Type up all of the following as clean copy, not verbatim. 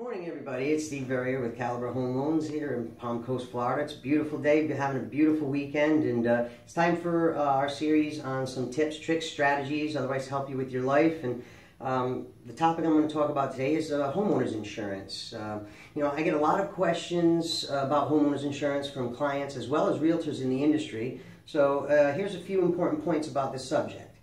Morning, everybody. It's Steve Verrier with Caliber Home Loans here in Palm Coast, Florida. It's a beautiful day. We're having a beautiful weekend, and it's time for our series on some tips, tricks, strategies, otherwise help you with your life. And the topic I'm going to talk about today is homeowners insurance. I get a lot of questions about homeowners insurance from clients as well as realtors in the industry. So here's a few important points about this subject.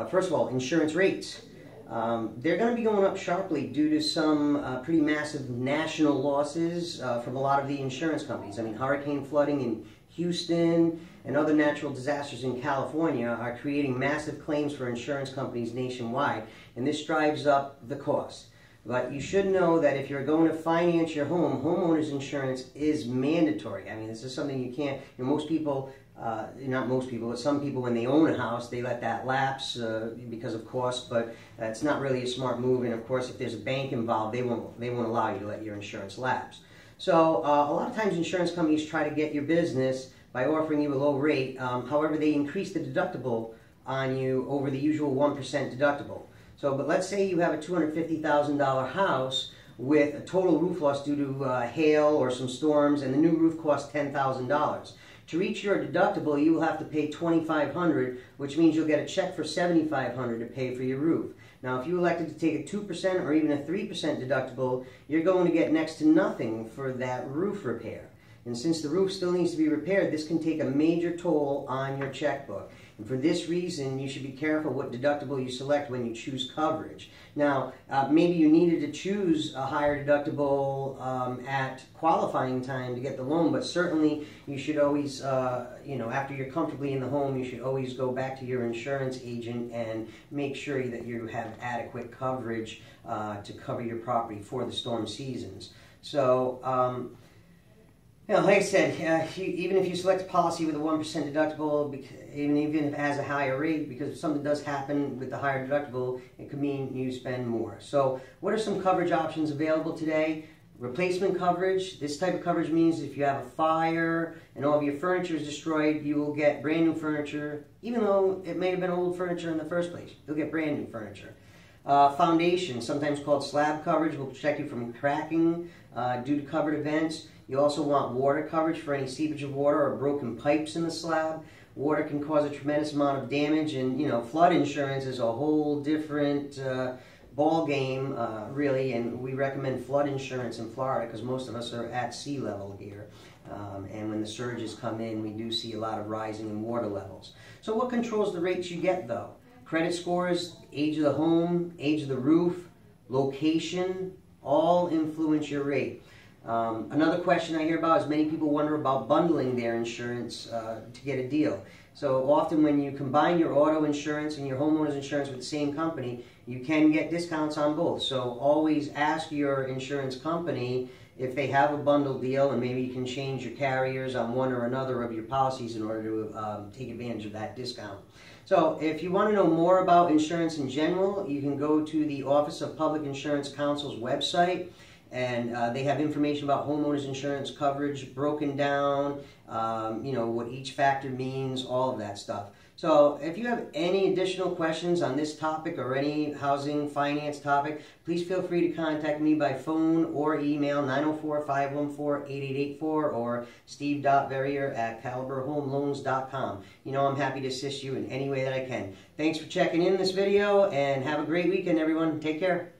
First of all, insurance rates. They're going to be going up sharply due to some pretty massive national losses from a lot of the insurance companies. I mean, hurricane flooding in Houston and other natural disasters in California are creating massive claims for insurance companies nationwide, and this drives up the cost. But you should know that if you're going to finance your home, homeowners insurance is mandatory. I mean, this is something you can't, most people, not most people, but some people, when they own a house, they let that lapse because of cost, but it's not really a smart move. And of course, if there's a bank involved, they won't allow you to let your insurance lapse. So a lot of times insurance companies try to get your business by offering you a low rate. However, they increase the deductible on you over the usual 1% deductible. But let's say you have a $250,000 house with a total roof loss due to hail or some storms, and the new roof costs $10,000. To reach your deductible, you will have to pay $2,500, which means you'll get a check for $7,500 to pay for your roof. Now, if you elected to take a 2% or even a 3% deductible, you're going to get next to nothing for that roof repair. And since the roof still needs to be repaired, this can take a major toll on your checkbook. And for this reason, you should be careful what deductible you select when you choose coverage. Now, maybe you needed to choose a higher deductible at qualifying time to get the loan, but certainly you should always, after you're comfortably in the home, you should always go back to your insurance agent and make sure that you have adequate coverage to cover your property for the storm seasons. So, like I said, even if you select a policy with a 1% deductible, even if it has a higher rate, because if something does happen with the higher deductible, it could mean you spend more. So what are some coverage options available today? Replacement coverage. This type of coverage means if you have a fire and all of your furniture is destroyed, you will get brand new furniture, even though it may have been old furniture in the first place. You'll get brand new furniture. Foundation, sometimes called slab coverage, will protect you from cracking due to covered events. You also want water coverage for any seepage of water or broken pipes in the slab. Water can cause a tremendous amount of damage, and flood insurance is a whole different ball game, really. And we recommend flood insurance in Florida because most of us are at sea level here. And when the surges come in, we do see a lot of rising in water levels. So what controls the rates you get, though? Credit scores, age of the home, age of the roof, location, all influence your rate. Another question I hear about is many people wonder about bundling their insurance to get a deal. So often when you combine your auto insurance and your homeowner's insurance with the same company, you can get discounts on both. So always ask your insurance company if they have a bundle deal, and maybe you can change your carriers on one or another of your policies in order to take advantage of that discount. So if you want to know more about insurance in general, you can go to the Office of Public Insurance Counsel's website, and they have information about homeowners insurance coverage broken down, what each factor means, all of that stuff. So if you have any additional questions on this topic or any housing finance topic, please feel free to contact me by phone or email, 904-514-8884 or steve.verrier@caliberhomeloans.com. I'm happy to assist you in any way that I can. Thanks for checking in this video, and have a great weekend, everyone. Take care.